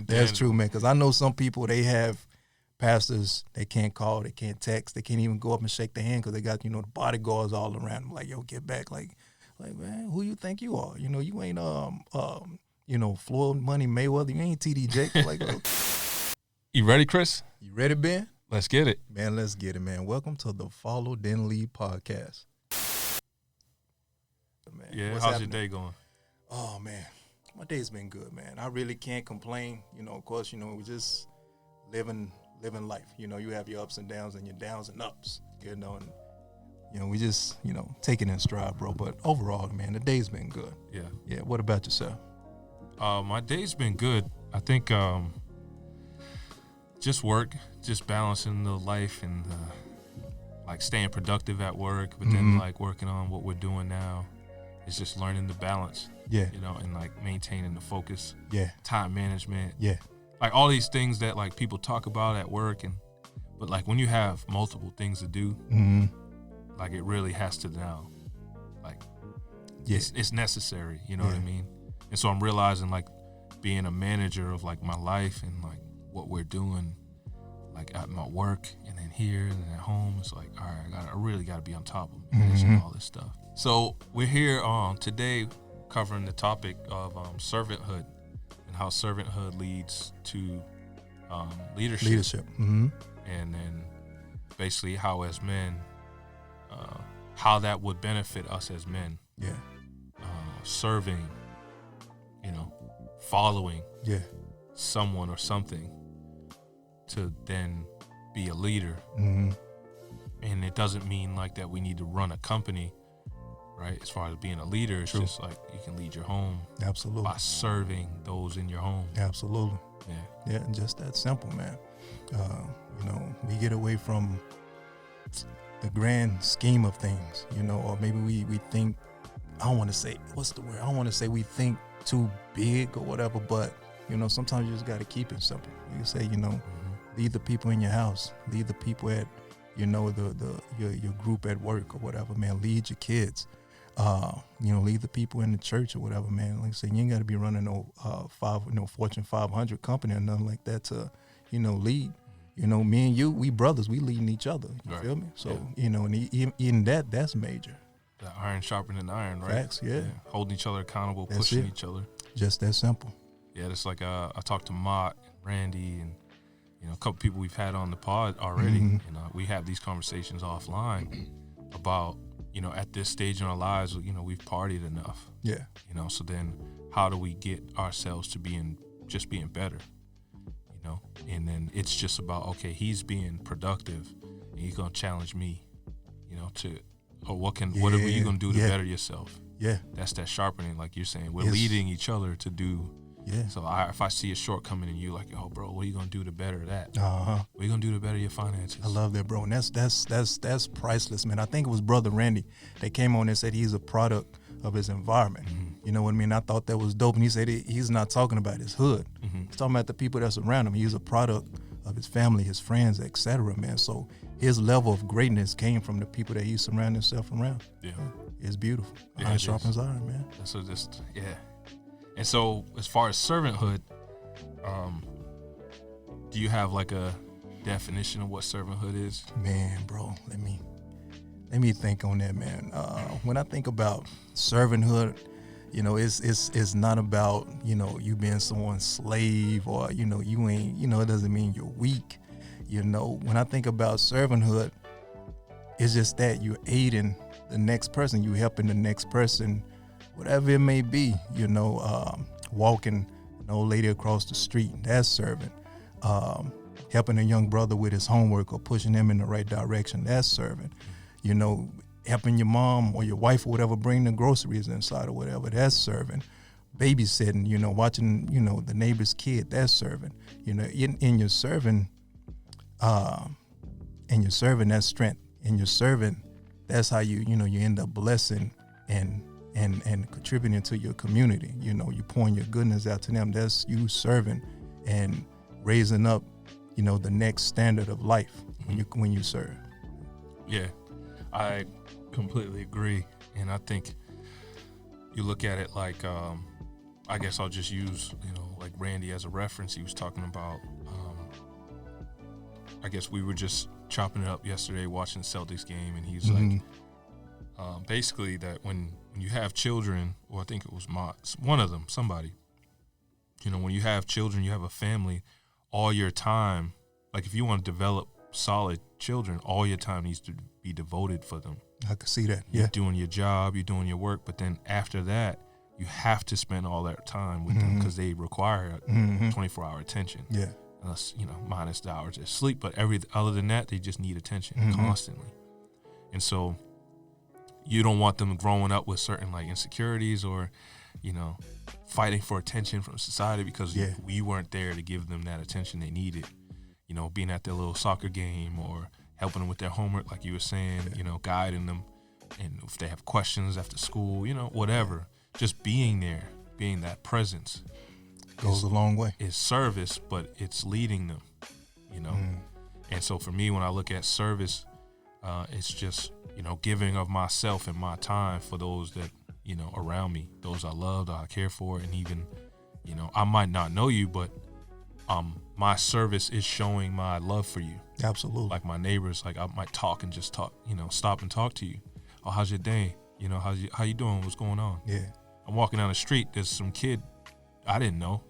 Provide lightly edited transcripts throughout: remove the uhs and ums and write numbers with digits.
That's true, man. Because I know some people, they have pastors, they can't call, they can't text, they can't even go up and shake their hand because they got, the bodyguards all around them. Like, yo, get back. Like, man, who you think you are? You ain't, Floyd Money Mayweather. You ain't TD Jake. Like, You ready, Chris? You ready, Ben? Let's get it. Man, let's get it, man. Welcome to the Follow Then Lead podcast. Man, yeah, how's happening? Your day going? Oh, man, my day's been good, man. I really can't complain. Of course, we just living life. You have your ups and downs and your downs and ups, and, we just, take it in stride, bro. But overall, man, the day's been good. Yeah. Yeah. What about yourself? My day's been good. I think just work, just balancing the life and like staying productive at work, but then like working on what we're doing now. It's just learning the balance. Yeah. And like maintaining the focus. Yeah. Time management. Yeah. Like all these things that like people talk about at work, but like when you have multiple things to do, like it really has to now, like it's necessary. You know what I mean? And so I'm realizing like being a manager of like my life and like what we're doing, like at my work and then here and then at home. It's like, all right, I really got to be on top of managing all this stuff. So we're here today covering the topic of servanthood and how servanthood leads to leadership. Mm-hmm. And then basically how as men, how that would benefit us as men. Yeah. Serving, following someone or something to then be a leader. Mm-hmm. And it doesn't mean like that we need to run a company, right? As far as being a leader, it's just like you can lead your home. Absolutely. By serving those in your home. Absolutely. Yeah. Yeah, just that simple, man. We get away from the grand scheme of things, or maybe we think, I don't want to say, what's the word? I don't want to say we think too big or whatever, but, sometimes you just got to keep it simple. You say, lead the people in your house, lead the people at, your group at work or whatever, man. Lead your kids, lead the people in the church or whatever, man. Like I say, you ain't got to be running no Fortune 500 company or nothing like that to, lead. Me and you, we brothers, we leading each other. You feel me? So, and even that's major. The iron sharpening iron, right? Facts, yeah. Holding each other accountable, pushing each other. Just that simple. Yeah, it's like I talked to Mott and Randy and a couple people we've had on the pod already. And we have these conversations offline about, at this stage in our lives, we've partied enough. Yeah. So then how do we get ourselves to being better? And then it's just about, okay, he's being productive and he's going to challenge me, what are you going to do to better yourself? Yeah. That's that sharpening, like you're saying. We're leading each other to do. Yeah. So if I see a shortcoming in you, like, oh, bro, what are you going to do to better that? What are you going to do to better your finances? I love that, bro. And that's priceless, man. I think it was Brother Randy that came on and said he's a product of his environment. You know what I mean? I thought that was dope. And he said he's not talking about his hood. He's talking about the people that's around him. He's a product of his family, his friends, etc., man. So his level of greatness came from the people that he surrounded himself around. Yeah. It's beautiful. Yeah, iron sharpens iron, man. So And so as far as servanthood, do you have like a definition of what servanthood is? Man, bro, let me think on that, man. When I think about servanthood, it's not about, you being someone's slave or, you ain't, it doesn't mean you're weak. When I think about servanthood, it's just that you're aiding the next person, you helping the next person, whatever it may be, walking an old lady across the street, that's serving. Helping a young brother with his homework or pushing him in the right direction, that's serving. Helping your mom or your wife or whatever bring the groceries inside or whatever, that's serving. Babysitting, watching, the neighbor's kid, that's serving. In your serving, that's strength. In your serving, that's how you end up blessing and contributing to your community. You pouring your goodness out to them. That's you serving and raising up, the next standard of life when you serve. Yeah, I completely agree. And I think you look at it like I guess I'll just use, like Randy as a reference. He was talking about, I guess we were just chopping it up yesterday watching the Celtics game, and he's like, basically that when you have children, or I think it was one of them, somebody, when you have children, you have a family, all your time, like if you want to develop solid children, all your time needs to be devoted for them. I can see that. You're doing your job, you're doing your work, but then after that, you have to spend all that time with them because they require 24-hour attention. Yeah. Unless, minus the hours of sleep. But other than that, they just need attention constantly. And so you don't want them growing up with certain like insecurities or, fighting for attention from society because we weren't there to give them that attention they needed. Being at their little soccer game or helping them with their homework, like you were saying, guiding them. And if they have questions after school, whatever. Just being there, being that presence goes a long way. It's service, but it's leading them, And so for me, when I look at service, it's just, giving of myself and my time for those that, around me, those I love, that I care for. And even, I might not know you, but my service is showing my love for you. Absolutely. Like my neighbors, like I might talk, stop and talk to you. Oh, how's your day? How you doing? What's going on? Yeah. I'm walking down the street. There's some kid I didn't know.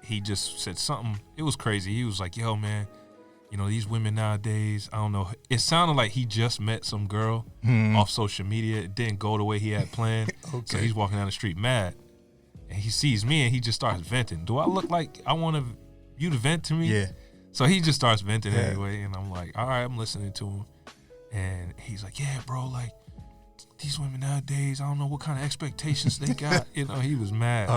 He just said something. It was crazy. He was like, yo, man, these women nowadays, I don't know. It sounded like he just met some girl off social media. It didn't go the way he had planned. Okay. So he's walking down the street mad. And he sees me and he just starts venting. Do I look like I want you to vent to me? Yeah. So he just starts venting anyway. And I'm like, all right, I'm listening to him. And he's like, yeah, bro, like, these women nowadays, I don't know what kind of expectations they got. He was mad.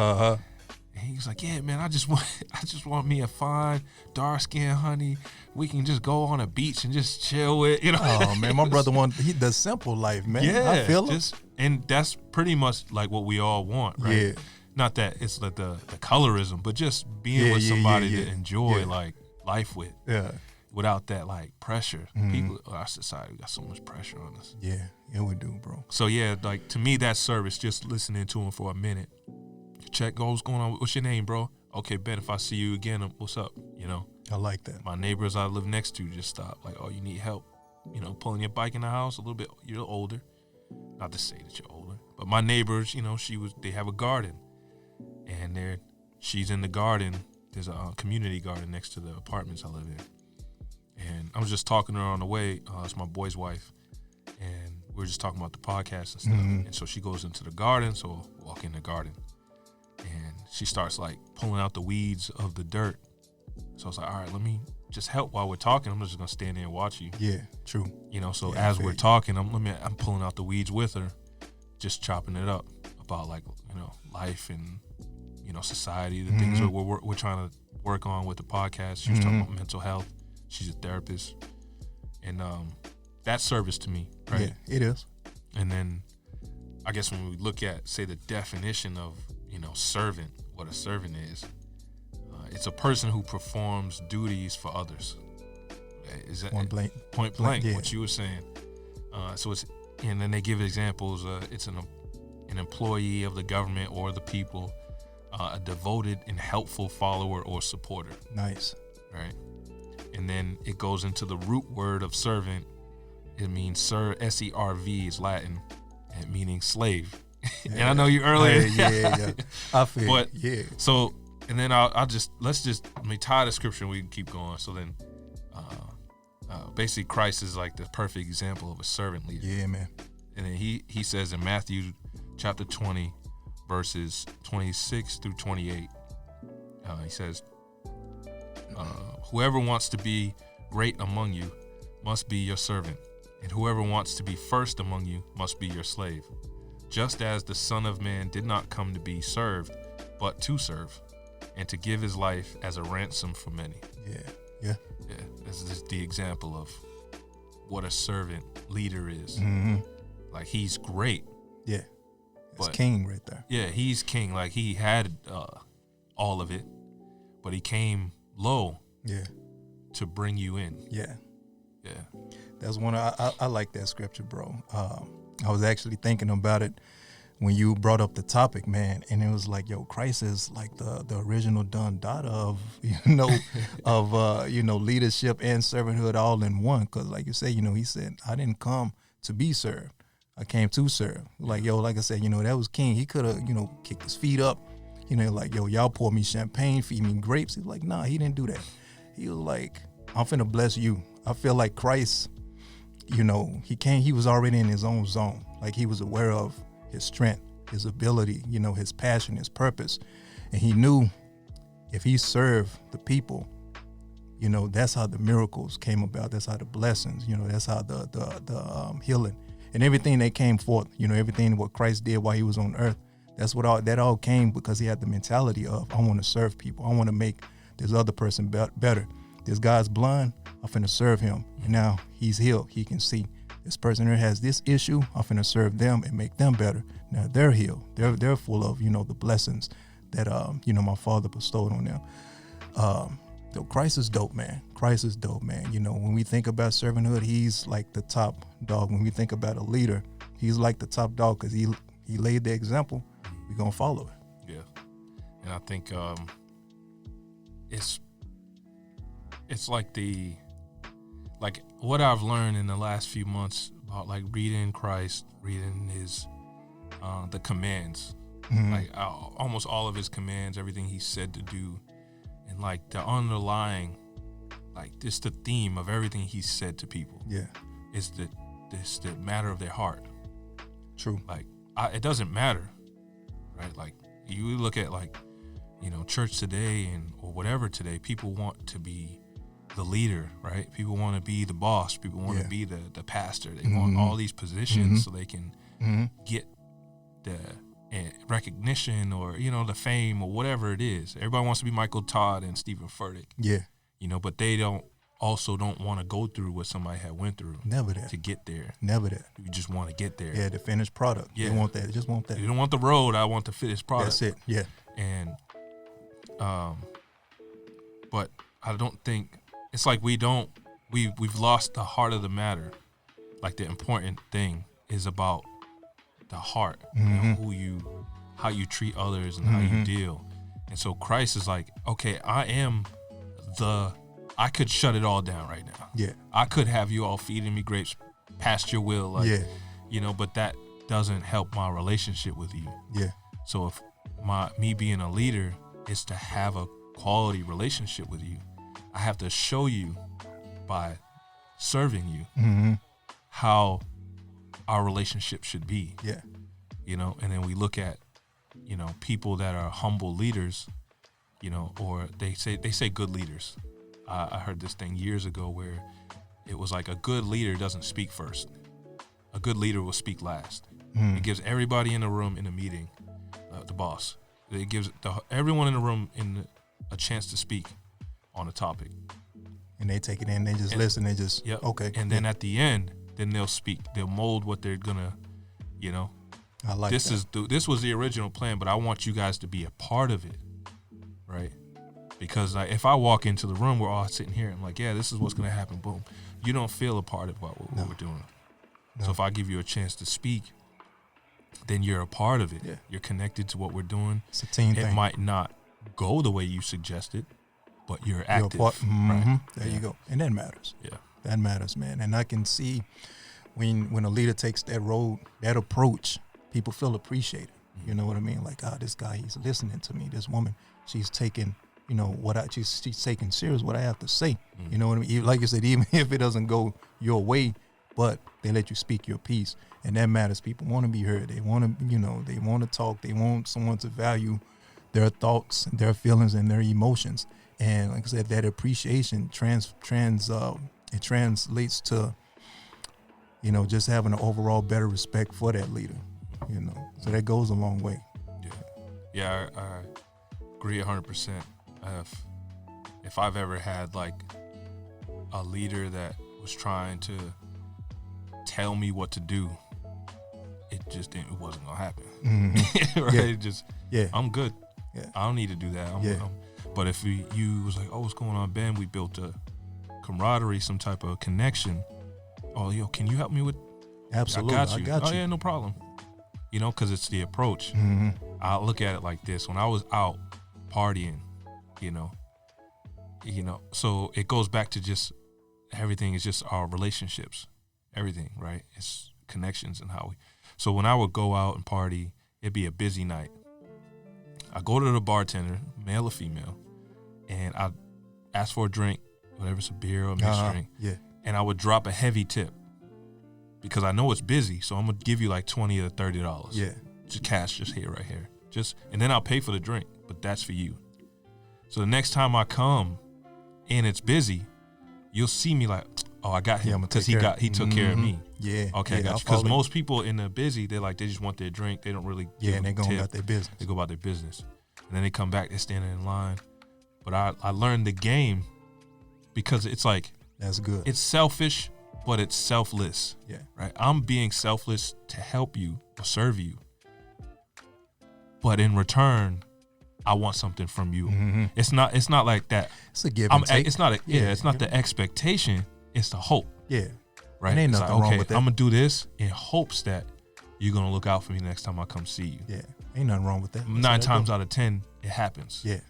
And he was like, yeah, man, I just want me a fine, dark-skinned honey. We can just go on a beach and just chill with, Oh, man, my brother the simple life, man. Yeah. I feel it. And that's pretty much like what we all want, right? Yeah. Not that it's like the colorism, but just being with somebody to enjoy like life with. Yeah. Without that like pressure. People, our society got so much pressure on us. Yeah, we do, bro. So yeah, like to me, that service, just listening to him for a minute, check, what's going on? What's your name, bro? Okay, bet if I see you again, what's up? I like that. My neighbors I live next to just stop, like, oh, you need help? Pulling your bike in the house a little bit. You're older, not to say that you're older, but my neighbors, they have a garden, and she's in the garden. There's a community garden next to the apartments I live in. And I was just talking to her on the way. It's my boy's wife. And we were just talking about the podcast and stuff. And so she goes into the garden. So I walk in the garden. And she starts like pulling out the weeds of the dirt. So I was like, all right, let me just help while we're talking. I'm just going to stand there and watch you. Yeah, true. So as we're talking, I'm pulling out the weeds with her, just chopping it up about like, life and, society, the things that we're trying to work on with the podcast. She was talking about mental health. She's a therapist. And that's service to me, right? Yeah, it is. And then I guess when we look at, say, the definition of, servant, what a servant is, it's a person who performs duties for others. Is that point blank, what you were saying? And then they give examples. It's an employee of the government or the people, a devoted and helpful follower or supporter. Nice. Right. And then it goes into the root word of servant. It means S-E-R-V is Latin, and meaning slave. Yeah. And I know you earlier. Yeah. I feel. But so, and then let me tie the scripture and we can keep going. So then, basically Christ is like the perfect example of a servant leader. Yeah, man. And then he says in Matthew chapter 20, verses 26 through 28, he says, whoever wants to be great among you must be your servant, and whoever wants to be first among you must be your slave, just as the Son of Man did not come to be served, but to serve, and to give his life as a ransom for many. Yeah. This is the example of what a servant leader is. Like, he's great. Yeah. It's king right there. Yeah, he's king. Like, he had all of it, but he came low. Yeah. To bring you in. Yeah. Yeah. That's one I like that scripture, bro. I was actually thinking about it when you brought up the topic, man, and it was like, yo, Christ is like the original done daughter of, leadership and servanthood all in one. Because like you say, he said, I didn't come to be served. I came to serve. Like, yo, like I said, that was king. He could have, kicked his feet up, like, yo, y'all pour me champagne, feed me grapes. He's like, nah, he didn't do that. He was like, I'm finna bless you. I feel like Christ, he was already in his own zone. Like, he was aware of his strength, his ability, his passion, his purpose. And he knew if he served the people, that's how the miracles came about. That's how the blessings, that's how the healing and everything that came forth, everything what Christ did while he was on earth. That's that all came because he had the mentality of, I want to serve people. I want to make this other person better. This guy's blind, I'm finna serve him. And now he's healed. He can see. This person here has this issue, I'm finna serve them and make them better. Now they're healed. They're full of, the blessings that, my Father bestowed on them. Christ is dope, man. Christ is dope, man. When we think about servanthood, he's like the top dog. When we think about a leader, he's like the top dog because he laid the example. We're going to follow it. Yeah. And I think it's like what I've learned in the last few months about like reading Christ, reading his the commands, like almost all of his commands, everything he said to do, and like the underlying, like just the theme of everything he said to people. Yeah, is the matter of their heart. True. Like it doesn't matter, right? Like you look at like church today or whatever today, people want to be the leader, right? People want to be the boss. People want to be the pastor. They want all these positions so they can get the recognition or, the fame or whatever it is. Everybody wants to be Michael Todd and Stephen Furtick. Yeah. But they don't want to go through what somebody had went through. Never that. To get there. Never that. You just want to get there. Yeah, the finished product. Yeah. They want that. They just want that. You don't want the road. I want the finished product. That's it. Yeah. And, but I don't think, it's like we've lost the heart of the matter. Like the important thing is about the heart, how you treat others and how you deal. And so Christ is like, okay, I could shut it all down right now. Yeah. I could have you all feeding me grapes past your will. Like, but that doesn't help my relationship with you. Yeah. So if me being a leader is to have a quality relationship with you, I have to show you by serving you how our relationship should be. Yeah. And then we look at, people that are humble leaders, or they say good leaders. I heard this thing years ago where it was like a good leader doesn't speak first. A good leader will speak last. It gives everybody in the room in the meeting, the boss. It gives everyone in the room a chance to speak on a topic. And they take it in, they just listen, they just, okay. And then at the end, then they'll speak. They'll mold what they're going to, I like this that. This was the original plan, but I want you guys to be a part of it, right? Because if I walk into the room, we're all sitting here, I'm like, yeah, this is what's going to happen, boom. You don't feel a part of what we're doing. No. So if I give you a chance to speak, then you're a part of it. Yeah. You're connected to what we're doing. It's a team thing. It might not go the way you suggested, but you're active. Right? There you go. And that matters. Yeah. That matters, man. And I can see when a leader takes that road, that approach, people feel appreciated. You know what I mean? Like, this guy, he's listening to me. This woman, she's taking, she's taking serious what I have to say. You know what I mean? Like you said, even if it doesn't go your way, but they let you speak your piece. And that matters. People want to be heard. They want to, they want to talk. They want someone to value their thoughts, their feelings, and their emotions. And like I said, that appreciation it translates to, just having an overall better respect for that leader. So that goes a long way. Yeah, I agree 100%. If I've ever had like a leader that was trying to tell me what to do, it wasn't gonna happen. Right? I'm good. Yeah. I don't need to do that. But if you was like, oh, what's going on, Ben? We built a camaraderie, some type of connection. Oh, can you help me with? Absolutely, I got you. I got you. Oh yeah, no problem. you know, because it's the approach. I look at it like this: when I was out partying, you know, so it goes back to just everything is just our relationships, everything, right? It's connections and how we. So when I would go out and party, it'd be a busy night. I go to the bartender, male or female, and I ask for a drink, whatever it's a beer or a mixed drink, and I would drop a heavy tip because I know it's busy, so I'm gonna give you like $20 or $30. Yeah, just cash, just here, right here, and then I'll pay for the drink, but that's for you. So the next time I come and it's busy, you'll see me like, oh, I got him because he took care of me. Yeah. Okay, I got you. Because most people in the busy, they're like, they just want their drink. They don't really give and they go about their business. They go about their business. And then they come back, they're standing in line. But I learned the game because it's like, that's good. It's selfish, but it's selfless. Yeah. Right? I'm being selfless to help you or serve you. But in return, I want something from you. It's not like that. It's a give and take. It's not it's not the expectation, it's the hope. Yeah. Right. And ain't nothing wrong with that. I'm gonna do this in hopes that you're gonna look out for me next time I come see you. Yeah. Ain't nothing wrong with that. 9 times out of 10, it happens. Yeah.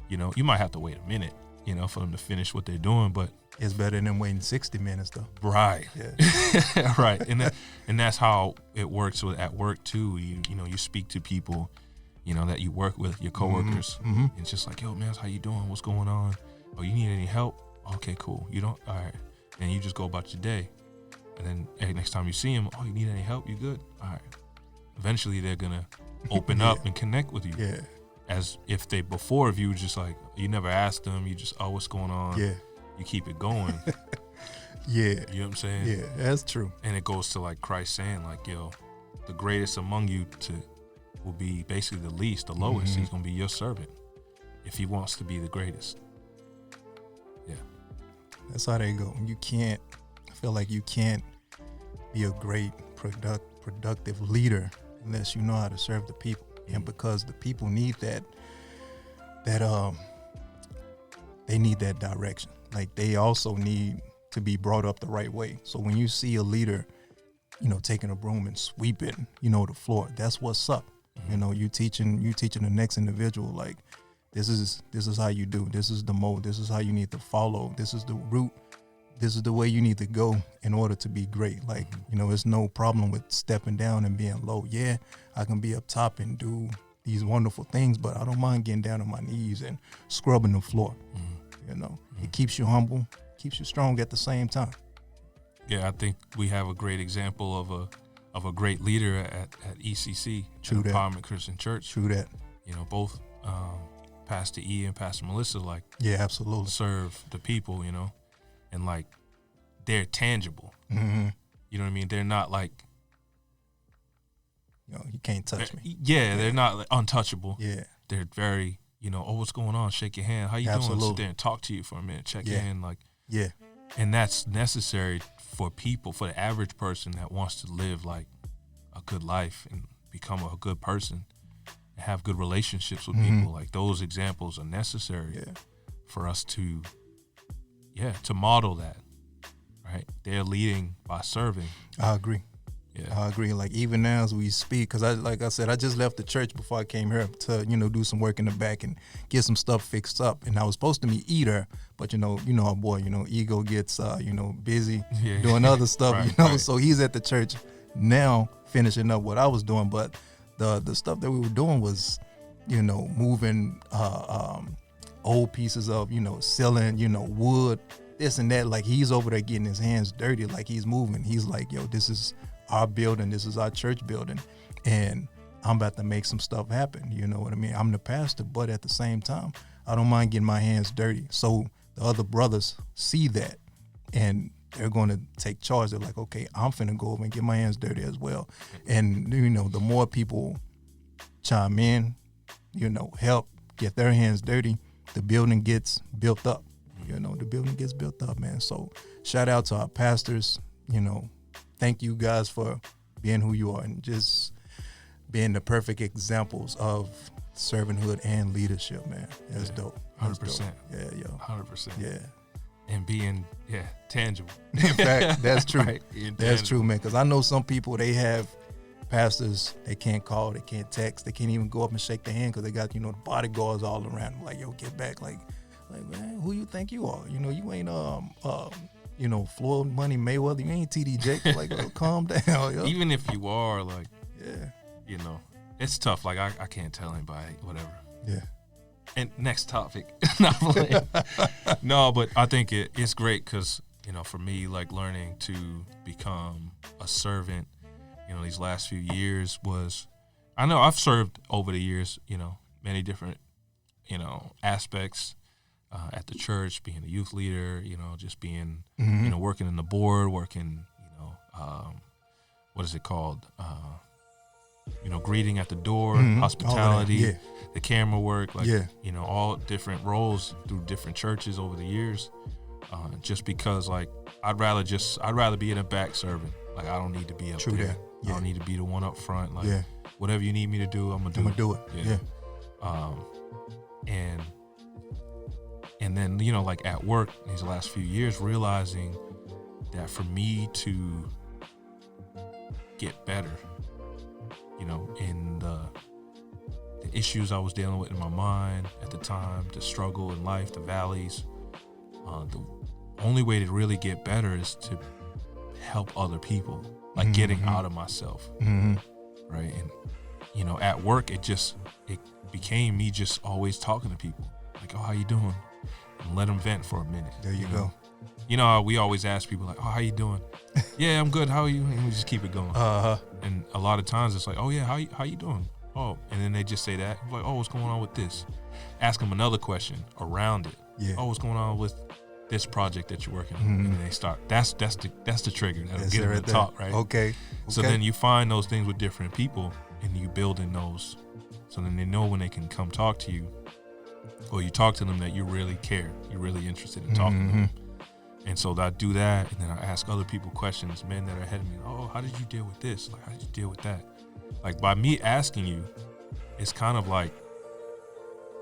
You know, you might have to wait a minute, you know, for them to finish what they're doing, but it's better than waiting 60 minutes though. Right. Yeah. Right. And that's how it works at work too. You know, you speak to people, you know, that you work with, your coworkers. And it's just like, yo, man, how you doing? What's going on? Oh, you need any help? Okay, cool. You don't? All right. And you just go about your day. And then hey, next time you see them, oh, you need any help? You good? All right. Eventually they're going to open up and connect with you. Yeah. As if if you were just like, you never asked them, you just, oh, what's going on? Yeah. You keep it going. Yeah. You know what I'm saying? Yeah, that's true. And it goes to like Christ saying like, yo, the greatest among you will be basically the least, the lowest. He's going to be your servant if he wants to be the greatest. Yeah. That's how they go. I feel like you can't be a great productive leader unless you know how to serve the people. And because the people need that they need that direction. Like they also need to be brought up the right way. So when you see a leader, you know, taking a broom and sweeping, you know, the floor, that's what's up. You know, you teaching the next individual, like, this is how you do. This is the mode. This is how you need to follow. This is the route. This is the way you need to go in order to be great. Like, you know, there's no problem with stepping down and being low. Yeah, I can be up top and do these wonderful things, but I don't mind getting down on my knees and scrubbing the floor. You know, it keeps you humble, keeps you strong at the same time. Yeah, I think we have a great example of a great leader at ECC, Empowerment Christian Church. True that. You know, both Pastor E and Pastor Melissa, like, yeah, absolutely, serve the people, you know, and like they're tangible. You know what I mean? They're not like, you know, you can't touch me. Yeah, they're not like untouchable. Yeah, they're very, you know, oh, what's going on? Shake your hand. How you doing? Sit there and talk to you for a minute. Check in, like, yeah. And that's necessary for people, for the average person that wants to live like a good life and become a good person and have good relationships with people. Like those examples are necessary for us to model that, right? They're leading by serving. I agree. Yeah. I agree. Like even now as we speak, because like I said, I just left the church before I came here to, you know, do some work in the back and get some stuff fixed up. And I was supposed to meet Eater, but you know our boy, you know, ego gets, you know, busy doing other stuff, right, you know, right. So he's at the church now finishing up what I was doing. But the stuff that we were doing was, you know, moving old pieces of, you know, ceiling, you know, wood, this and that. Like he's over there getting his hands dirty, like he's moving. He's like, yo, this is our building, this is our church building, and I'm about to make some stuff happen. You know what I mean? I'm the pastor, but at the same time, I don't mind getting my hands dirty. So the other brothers see that, and they're going to take charge. They're like, okay, I'm finna go over and get my hands dirty as well. And, you know, the more people chime in, you know, help get their hands dirty, the building gets built up. You know, the building gets built up, man. So shout out to our pastors, you know, thank you guys for being who you are and just being the perfect examples of servanthood and leadership, man. That's dope. 100%. Yeah, yo. 100%. Yeah. And being, tangible. In fact, that's true. Right. That's true, man. Because I know some people, they have pastors, they can't call, they can't text, they can't even go up and shake their hand because they got, the bodyguards all around them. Like, yo, get back. Like, man, who you think you are? You ain't, Floyd Money Mayweather. You ain't TD Jakes. Like, calm down. Yo. Even if you are, like, yeah, it's tough. Like, I can't tell anybody, whatever. Yeah. And next topic. No, but I think it's great because, for me, like, learning to become a servant, these last few years I know I've served over the years, many different, aspects at the church, being a youth leader, just being, working in the board, working, what is it called? Greeting at the door, hospitality, the camera work, like, all different roles through different churches over the years. Just because, like, I'd rather be in the back serving. Like, I don't need to be up there. That. Yeah. I don't need to be the one up front. Like, whatever you need me to do, I'm gonna do it. Yeah. And then, like, at work these last few years, realizing that for me to get better, in the issues I was dealing with in my mind at the time, the struggle in life, the valleys, the only way to really get better is to help other people, like getting out of myself, right? And, at work, it became me just always talking to people, like, oh, how you doing? And let them vent for a minute. There you go. We always ask people, like, oh, how you doing? Yeah, I'm good. How are you? And we just keep it going. And a lot of times it's like, oh, yeah, how you doing? Oh, and then they just say that. I'm like, oh, what's going on with this? Ask them another question around it. Yeah. Oh, what's going on with this project that you're working on? And then they start. That's the trigger that'll get them to talk, right? Okay. So then you find those things with different people, and you build in those. So then they know when they can come talk to you, or you talk to them that you really care, you're really interested in talking to them. And so I do that, and then I ask other people questions, men that are ahead of me. Oh, how did you deal with this? Like, how did you deal with that? Like, by me asking you, it's kind of like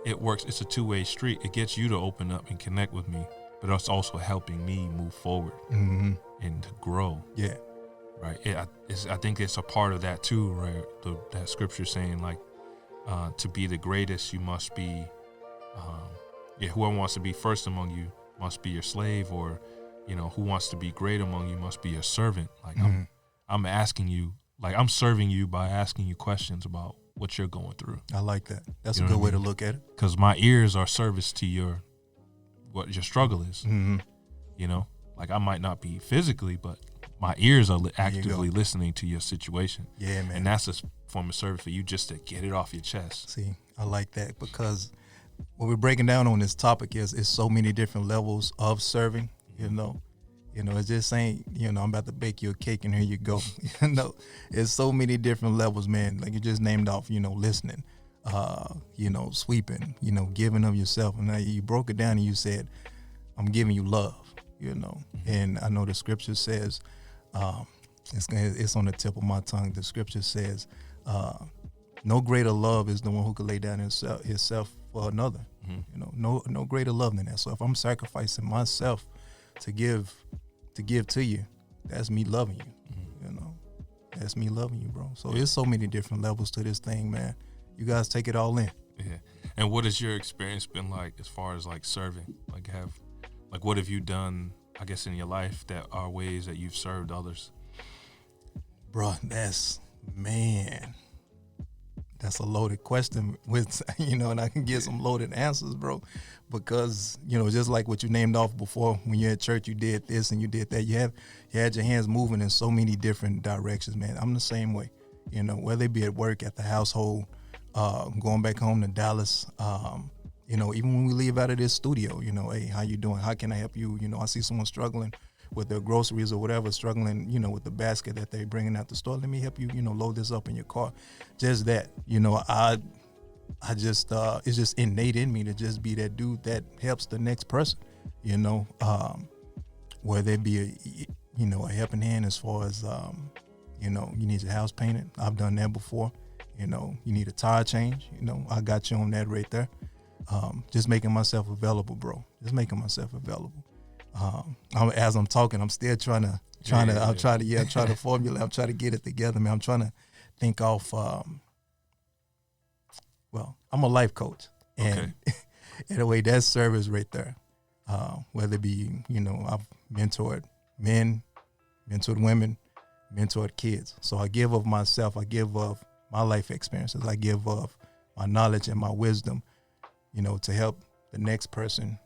it works. It's a two-way street. It gets you to open up and connect with me, but it's also helping me move forward and to grow. Yeah. Right. I think it's a part of that too, right? That scripture saying, like, to be the greatest, you must be, whoever wants to be first among you must be your slave, or, who wants to be great among you must be your servant. Like, I'm asking you, like, I'm serving you by asking you questions about what you're going through. I like that. That's a good way to look at it. Because my ears are service to what your struggle is. Like, I might not be physically, but my ears are actively listening to your situation. Yeah, man. And that's a form of service for you, just to get it off your chest. See, I like that, because what we're breaking down on this topic is so many different levels of serving, it just ain't, I'm about to bake you a cake and here you go. It's so many different levels, man. Like you just named off, listening, sweeping, giving of yourself. And now you broke it down and you said, I'm giving you love, and I know the scripture says, it's on the tip of my tongue. The scripture says, no greater love is the one who could lay down himself for another. No greater love than that. So if I'm sacrificing myself to give to you, that's me loving you. That's me loving you, bro. So there's so many different levels to this thing, man. You guys take it all in. Yeah. And what has your experience been like as far as, like, serving? Like, what have you done, I guess, in your life that are ways that you've served others? Bro, that's a loaded question with, and I can get some loaded answers, bro, because, just like what you named off before, when you're at church, you did this and you did that. You had your hands moving in so many different directions, man. I'm the same way, whether it be at work, at the household, going back home to Dallas, even when we leave out of this studio, hey, how you doing? How can I help you? I see someone struggling with their groceries or whatever, struggling, with the basket that they're bringing out the store. Let me help you, load this up in your car. Just that, I just, it's just innate in me to just be that dude that helps the next person, whether it be a helping hand as far as, you need your house painted. I've done that before. You need a tire change. I got you on that right there. Just making myself available, bro. Just making myself available. As I'm talking, I'm still trying to formulate. I'm trying to get it together, man. I'm trying to think off. Well, I'm a life coach, and in a way, that's service right there. Whether it be, I've mentored men, mentored women, mentored kids. So I give of myself. I give of my life experiences. I give of my knowledge and my wisdom, to help the next person,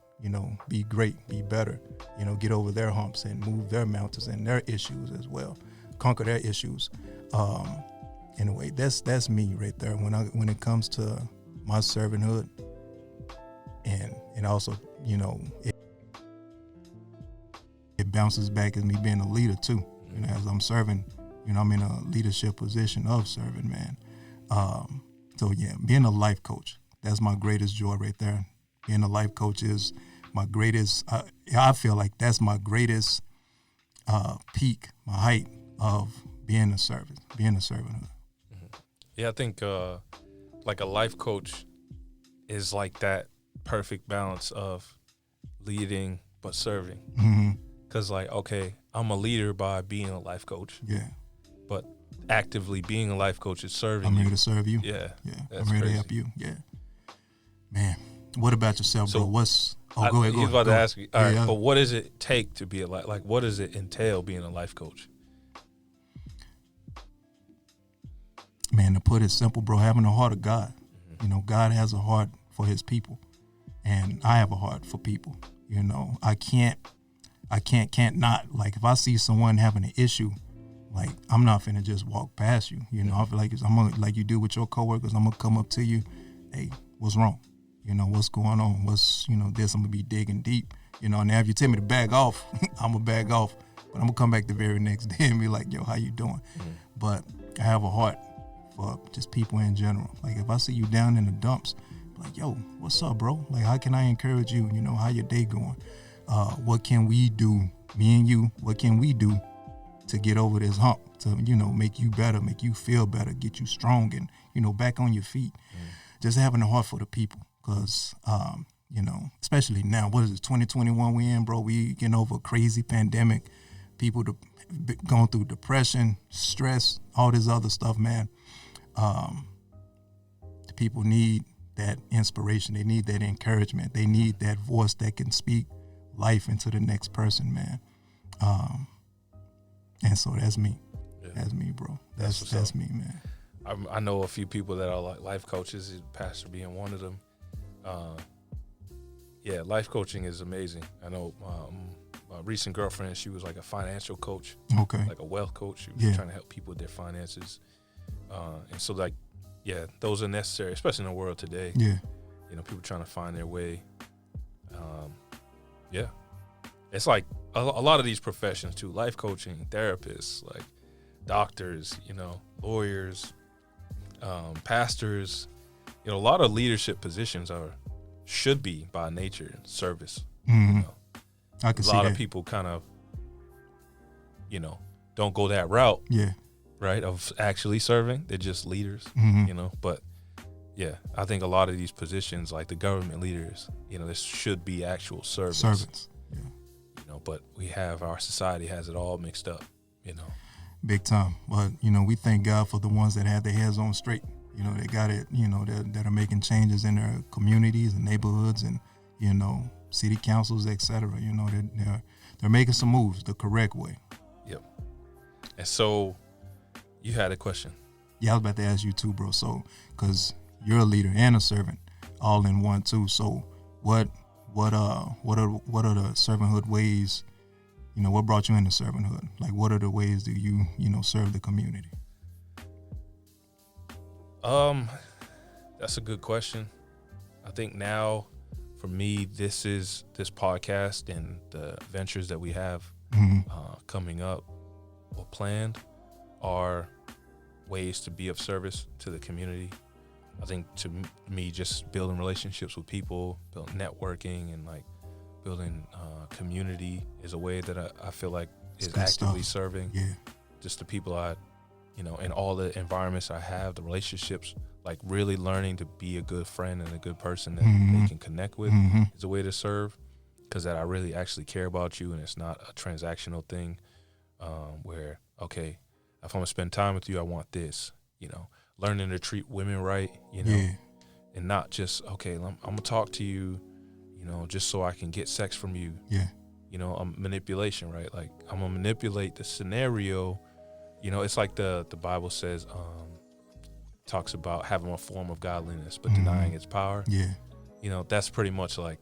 be great, be better, get over their humps and move their mountains and their issues as well, conquer their issues. In a way, that's me right there. When it comes to my servanthood, and also, it bounces back as me being a leader too. As I'm serving, I'm in a leadership position of serving, man. So yeah, being a life coach, that's my greatest joy right there. Being a life coach is my greatest. I feel like that's my greatest peak, my height of being a servant, being a servanthood. Yeah, I think like a life coach is like that perfect balance of leading but serving. Because I'm a leader by being a life coach. Yeah. But actively being a life coach is serving I'm you. here to serve you. Yeah. I'm here to help you. Yeah. Man, what about yourself, bro? Go ahead. I was about to ask you. All right, but what does it take to be a life? Like, what does it entail being a life coach? Man, to put it simple, bro, having the heart of God. God has a heart for his people, and I have a heart for people. I can't not, like, if I see someone having an issue, like, I'm not finna just walk past you. I feel like I'm gonna, like you do with your coworkers, I'm gonna come up to you, hey, what's wrong? What's going on? What's, this, I'm gonna be digging deep. Now if you tell me to back off, I'm gonna back off, but I'm gonna come back the very next day and be like, yo, how you doing? But I have a heart for just people in general. Like, if I see you down in the dumps, like, yo, what's up, bro? Like, how can I encourage you? How your day going? What can we do, me and you, what can we do to get over this hump, to, make you better, make you feel better, get you strong and, back on your feet. Just having a heart for the people, because, especially now, what is it, 2021 we in, bro? We getting over a crazy pandemic, people going through depression, stress, all this other stuff, man. The people need that inspiration. They need that encouragement. They need that voice that can speak life into the next person, man. And so that's me. Yeah. That's me, bro. That's me, man. I know a few people that are like life coaches, Pastor being one of them. Life coaching is amazing. I know my recent girlfriend, she was like a financial coach, like a wealth coach. She was trying to help people with their finances. And so, like, those are necessary, especially in the world today. Yeah. People trying to find their way. It's like a lot of these professions too, life coaching, therapists, like doctors, lawyers, pastors, a lot of leadership positions should be by nature service. I can see that. A lot of people kind of, don't go that route. Yeah. Right, of actually serving. They're just leaders, but I think a lot of these positions, like the government leaders, this should be actual servants. But our society has it all mixed up, Big time. But, we thank God for the ones that have their heads on straight. They got it, that are making changes in their communities and neighborhoods and, city councils, et cetera. They're making some moves the correct way. Yep. And so you had a question. Yeah, I was about to ask you too, bro. So, because you're a leader and a servant, all in one too. So, what are the servanthood ways? What brought you into servanthood? Like, what are the ways do you serve the community? That's a good question. I think now, for me, this podcast and the ventures that we have coming up or planned are ways to be of service to the community. I think to me, just building relationships with people, building networking, and like building community is a way that I feel like is actively serving. Yeah. Just the people in all the environments I have, the relationships, like really learning to be a good friend and a good person that they can connect with is a way to serve, because that I really actually care about you, and it's not a transactional thing where, okay, if I'm gonna spend time with you, I want this. learning to treat women right, and not just, okay, I'm going to talk to you, just so I can get sex from you. Yeah. Manipulation, right? Like, I'm going to manipulate the scenario. It's like the Bible says, talks about having a form of godliness, but denying its power. Yeah. That's pretty much like,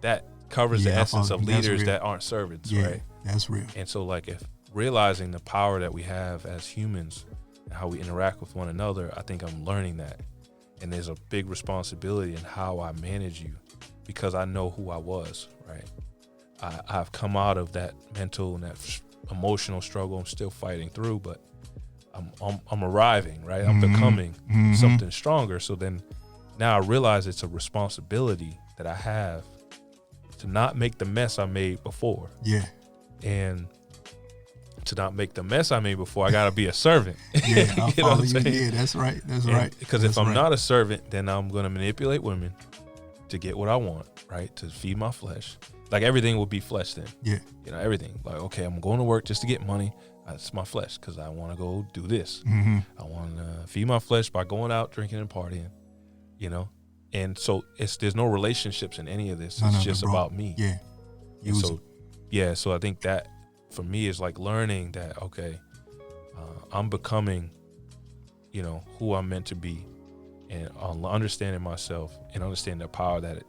that covers the essence of leaders that aren't servants, right? That's real. And so, like, if realizing the power that we have as humans and how we interact with one another, I think I'm learning that. And there's a big responsibility in how I manage you, because I know who I was, right? I've come out of that mental and that emotional struggle. I'm still fighting through, but I'm arriving, right? I'm becoming something stronger. So then now I realize it's a responsibility that I have to not make the mess I made before. Yeah. And to not make the mess I made before, I got to be a servant. Yeah, I follow you. Yeah, that's right. That's right. Because if I'm not a servant, then I'm going to manipulate women to get what I want, right? To feed my flesh. Like, everything will be flesh then. Yeah. Everything. Like, okay, I'm going to work just to get money. That's my flesh, because I want to go do this. I want to feed my flesh by going out, drinking and partying, And so there's no relationships in any of this. It's just about me. Yeah. So I think that for me is like learning that, okay, I'm becoming, who I'm meant to be, and understanding myself and understanding the power that it,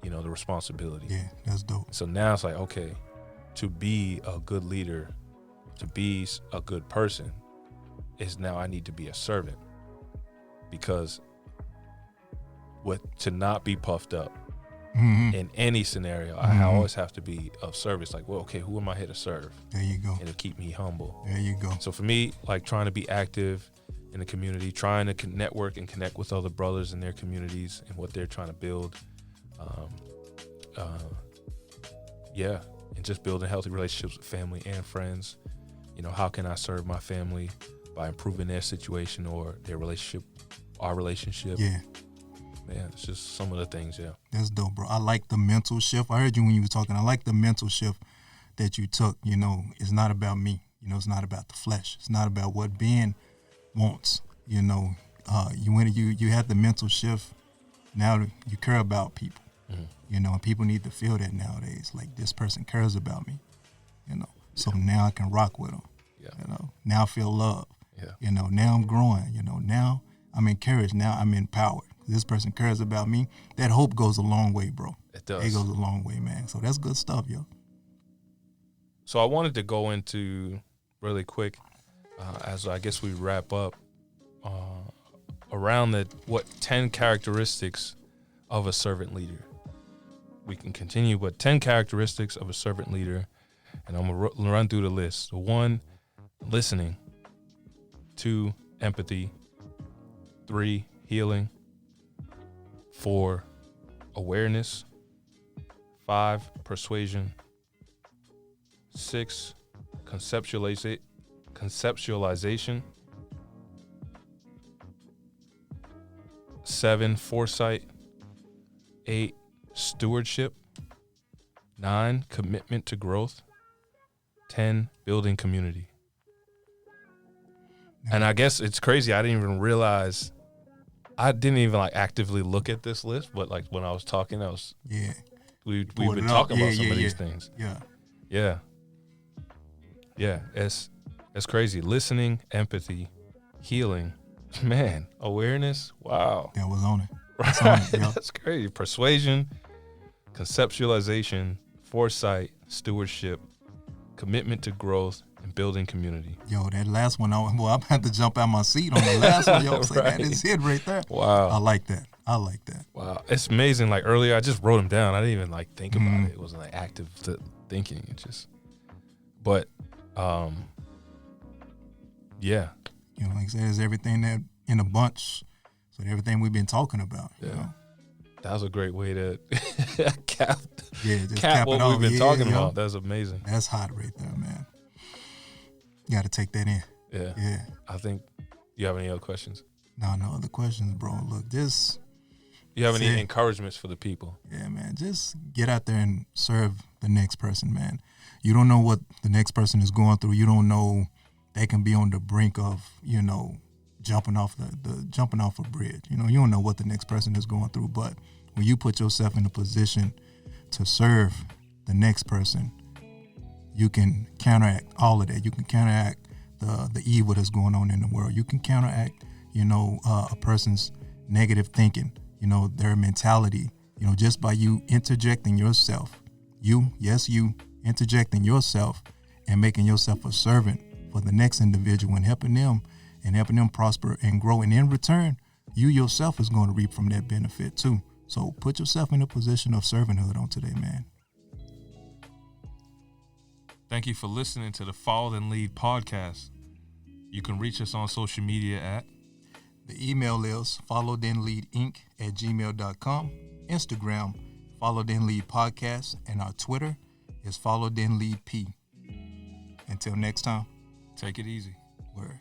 the responsibility. Yeah, that's dope. So now it's like, okay, to be a good leader, to be a good person, is now I need to be a servant, because to not be puffed up in any scenario, I always have to be of service. Like, well, okay, who am I here to serve? There you go. And to keep me humble. There you go. So for me, like, trying to be active in the community, trying to network and connect with other brothers in their communities and what they're trying to build. And just building healthy relationships with family and friends. How can I serve my family by improving their situation or their relationship, our relationship? Yeah. Man, it's just some of the things, yeah. That's dope, bro. I like the mental shift. I heard you when you were talking. I like the mental shift that you took. It's not about me. It's not about the flesh. It's not about what Ben wants. You had the mental shift. Now you care about people. And people need to feel that nowadays. Like, this person cares about me. So now I can rock with them. Yeah. Now I feel love. Yeah. Now I'm growing. Now I'm encouraged. Now I'm empowered. This person cares about me. That hope goes a long way, bro. It does. It goes a long way, man. So that's good stuff, yo. So I wanted to go into really quick, as I guess we wrap up, around 10 characteristics of a servant leader. We can continue, but 10 characteristics of a servant leader, and I'm going to run through the list. So 1, listening. 2, empathy. 3, healing. 4, awareness. 5, persuasion. 6, conceptualization. 7, foresight. 8, stewardship. 9, commitment to growth. 10, building community. And I guess it's crazy. I didn't even realize. I didn't even actively look at this list, but when I was talking, we've been talking about some of these things. Yeah. It's crazy. Listening, empathy, healing, man, awareness. Wow. That was on it. That's crazy. Persuasion, conceptualization, foresight, stewardship, commitment to growth, and building community. Yo, that last one, I'm about to jump out my seat on the last one. Yo, say that is it right there. Wow. I like that. Wow. It's amazing. Earlier, I just wrote them down. I didn't even think about it. It wasn't active thinking. It just, but, yeah. Like I said, there's everything that in a bunch. So everything we've been talking about. Yeah. That was a great way to cap what we've been talking about. That's amazing. That's hot right there, man. You got to take that in. Yeah. I think, you have any other questions? No other questions, bro. Look, just. You have any encouragements for the people? Yeah, man. Just get out there and serve the next person, man. You don't know what the next person is going through. You don't know, they can be on the brink of, jumping off jumping off a bridge. You don't know what the next person is going through, but when you put yourself in a position to serve the next person, you can counteract all of that. You can counteract the evil that's going on in the world. You can counteract, a person's negative thinking, their mentality, just by you interjecting yourself. You interjecting yourself and making yourself a servant for the next individual and helping them prosper and grow. And in return, you yourself is going to reap from that benefit too. So put yourself in a position of servanthood on today, man. Thank you for listening to the Follow Then Lead podcast. You can reach us on social media at... The email is followthenleadinc@gmail.com. Instagram, Follow Then Lead Podcast. And our Twitter is Follow Then Lead P. Until next time. Take it easy. Word.